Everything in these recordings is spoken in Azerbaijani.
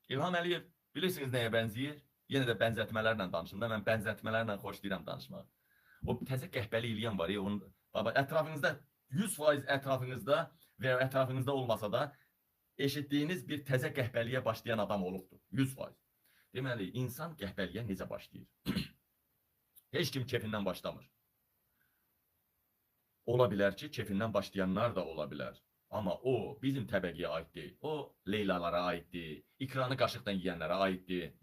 İlham Əliyev bilirsiniz nəyə bənzəyir? Yenə də bənzətmələrlə danışım da, mən bənzətmələrlə xoşlayıram danışmağı. O təzə qəhbəli eləyən var ya, onun ətrafınızda 100% ətrafınızda və ya ətrafınızda olmasa da eşitdiyiniz bir təzə qəhbəliyə başlayan adam olubdur. 100%. Deməli, insan qəhbəliyə necə başlayır? Heç kim kefindən başlamır. Ola bilər ki, kefindən başlayanlar da ola bilər. Amma o bizim təbəqəyə aid deyil. O Leylalara aiddir, ikranı qaşıqdan yeyənlərə aiddir.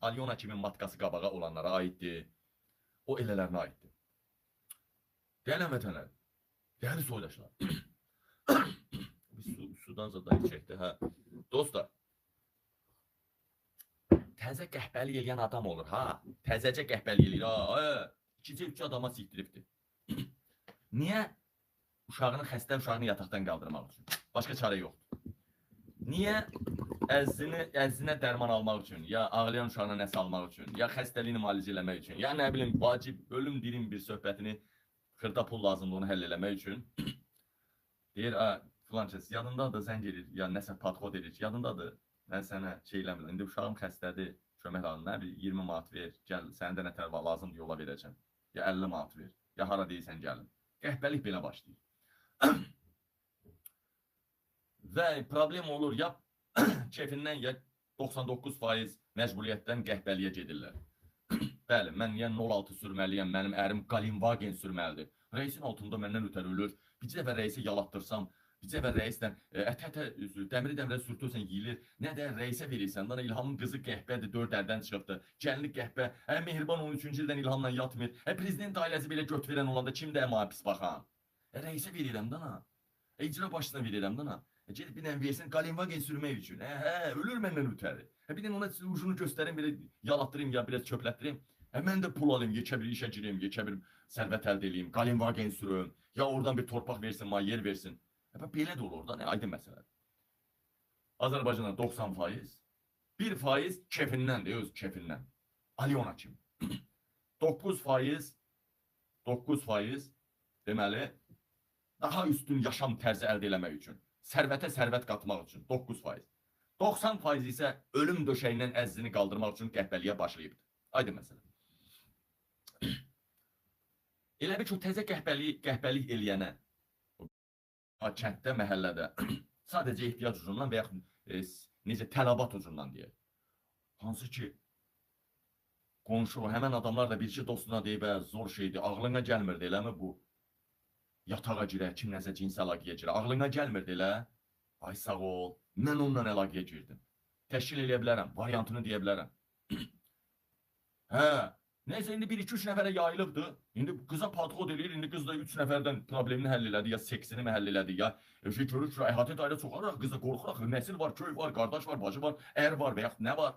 Alyona kimin matkası qabağa olanlara aiddir. O elələrinə aiddir. Dəyərli vətənlər, dəyərli soydaşlar. Biz sudan zaten içəkdə, hə. Dostlar, təzə qəhbəli eləyən adam olur, ha. Təzəcə qəhbəli eləyir, ha. 2-3 adama sikdiribdir. Niyə? Xəstə uşağını yataqdan qaldırmaq üçün. Başqa çarə yoxdur. Niyə? Əzzinə dərman almaq üçün, ya ağlayan uşağına nəsə almaq üçün, ya xəstəliyini müalicə eləmək üçün, ya nə bilim, vacib, ölüm dirim bir söhbətini xırda pul lazımlığını həll eləmək üçün. Deyir, filan kəs, yadındadır, zəng edir, ya nəsə padxod edir, yadındadır, mən sənə şey eləmirəm, indi uşağım xəstədir, kömək alın, nə bir 20 manat ver, gəl, sənə də nətər lazımdır, yola verəcəm, ya 50 manat ver, ya hara deyirsən gəlin. Qəhbəlik belə başlayır. Və problem olur, ya kefindən, ya 99% məcburiyyətdən qəhbəliyə gedirlər. Bəli, mən ya 06 sürməliyəm, mənim ərim Galinvagen sürməlidir. Reisin altında məndən ötər ölür, bir dəfə reisi yalatdırsam, bir dəfə reisdən dəmiri sürtürsən yiyilir, nə də reisə verirsən, dana İlhamın qızı qəhbədir, 4 əldən çıxıbdır, gəlini qəhbə, Mehriban 13-cü ildən İlhamla yatmır, prezident ailəsi belə göt verən olanda kimdə əma pis baxan? Reisə verirəm dana, icra başına verirəm dana, gedib bir dənə versin Galinvagen sürmək üçün, ölür məndən ötəri, bir dənə ona ucunu göstərim, belə yalatdırayım, ya biraz çöplətdireyim, mən də pul alayım, yekə bir işə gireyim, yekə bir sərvət əldə edeyim, Galinvagen sürüm, ya oradan bir torpaq versin, yer versin. Belə də olur da, aydın məsələ. Azərbaycanda 90%, 1% kefindəndir, öz kefindən. Alyona kimi. 9% deməli, daha üstün yaşam tərzi əldə eləmək üçün, sərvətə sərvət qatmaq üçün 9%. 90% isə ölüm döşəyindən əzzini qaldırmaq üçün qəhbəliyə başlayıbdır. Aydın məsələ. Elə bir ki, o təzə qəhbəlik eləyənə, kənddə, məhəllədə sadəcə ehtiyac ucundan və yaxud necə tələbat ucundan deyək. Hansı ki, qonşu, həmən adamlar da bir-iki dostuna deyib, zor şeydir, ağlına gəlmirdi, eləmi bu? Yatağa girək, kim nəsə cinsi əlaqəyə girək, ağlına gəlmirdi, elə? Ay sağ ol, mən onunla əlaqəyə girdim. Təşkil eləyə bilərəm, variantını deyə bilərəm. Neyse, indi 1-2-3 nəfərə yayılıbdır. İndi qıza padxod edir, indi qız da 3 nəfərdən problemini həll elədi, ya seksini mi həll elədi, ya görür ki, əhatə dairə çoxaraq, qıza qorxuraq, nəsil var, köy var, qardaş var, bacı var, ər var və yaxud nə var?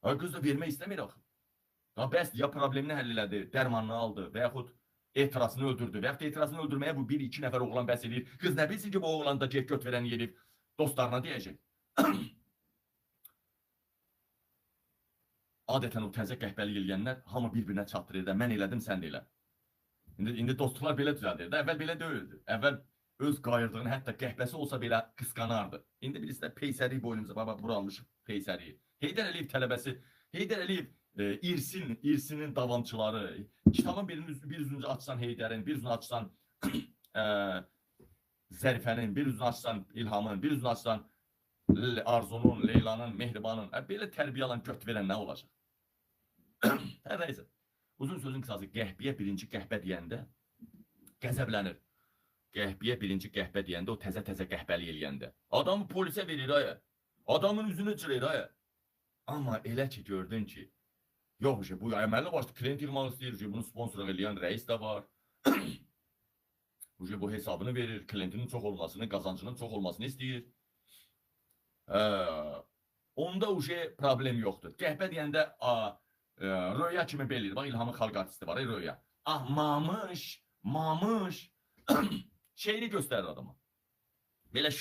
Qız da vermək istəmir axı. Bəsdir, ya problemini həll elədi, dərmanını aldı və yaxud etirazını öldürdü və yaxud etirazını öldürməyə bu 1-2 nəfər oğlan bəs edir. Qız nə bilsin ki, bu oğlan da göt verən yerib dostlarına deyəcək. Adətən o təzə qəhbəlik eləyənlər hamı bir-birinə çatdırır da, mən elədim, sən də elə. İndi dostluqlar belə düzəldir də, əvvəl belə deyildi. Əvvəl öz qayırdığını, hətta qəhbəsi olsa belə qısqanardı. İndi birisi də peysəriyi boynumuza, bura almışıq peysəriyi. Heydər Əliyev tələbəsi, Heydər Əliyev irsinin davamçıları, kitabın bir üzünü açsan Heydərin, bir üzünü açsan Zərifənin, bir üzünü açsan İlhamın, bir üzünü açsan Arzunun, Leylanın, Mehribanın, belə tərbiyə alan göt verən nə olacaq? Hər neyse, uzun sözün qısası, qəhbiyə birinci qəhbə deyəndə qəzəblənir. Qəhbiyə birinci qəhbə deyəndə, o təzə qəhbəli eləyəndə. Adamı polisə verir, adamın üzünü çırır, amma elə ki gördün ki, yox, bu əməlli başlı klient yığmaq istəyir, bunu sponsorluq eləyən rəis də var. Bu hesabını verir, klientinin çox olmasını, qazancının çox olmasını istəyir. Onda problem yoxdur. Qəhbə deyəndə, Röya kimi belir. Bak İlhamın xalq artisti var, Röya. Mamış. Şeyini göstərir adama. Belə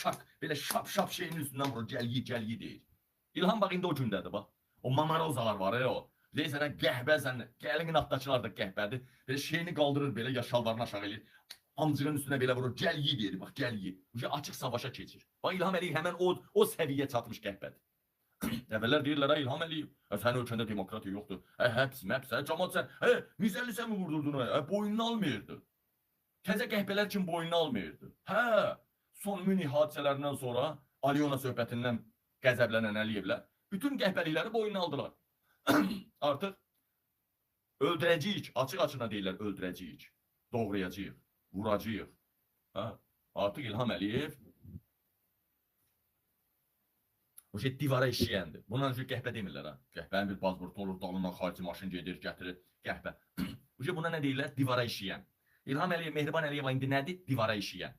şap şeyinin üstündən vurur, gəl yi deyir. İlham bak indi o gündədir, bak. O mamarozalar var, o. Deyirsən, qəhbə, gəlinin atdakılar da qəhbədir. Belə şeyini qaldırır, belə ya şalvarını aşağı elir. Amcığın üstünə belə vurur, gəl yi deyir, bak, gəl yi. Açıq savaşa keçir. Bax İlham Əliyev həmən o səviyyə çatmış qəhbədir. Əvvəllər deyirlər, İlham Əliyev, sənin ölkəndə demokratiya yoxdur. Həbs, cəmaat sən, Mirzəli sən mi vurdurdun? Boynunu almayırdı. Təzə qəhbələr kimi boynunu almayırdı. Son Münih hadisələrindən sonra Alyona söhbətindən qəzəblənən Əliyevlər bütün qəhbəlikləri boynuna aldılar. Artıq öldürəcəyik, açıq-açığına deyirlər, öldürəcəyik, doğrayacağıq, vuracağıq. Artıq İlham Əliyev o şey divara işləyəndir. Bundan öncə qəhbə demirlər. Qəhbənin bir bazburtu olur, dalından xarici maşın gedir, gətirir, qəhbə. O şey buna nə deyirlər? Divara işləyən. İlham Əliyev, Mehriban Əliyeva indi nədir? Divara işləyən.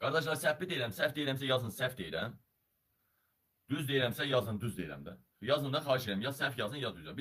Qardaşlar, səhv deyirəm, səhv deyirəmsə yazın, səhv deyirəm. Düz deyirəmsə yazın, düz deyirəm də. Yazın da xahiş edirəm, ya səhv yazın, ya düz.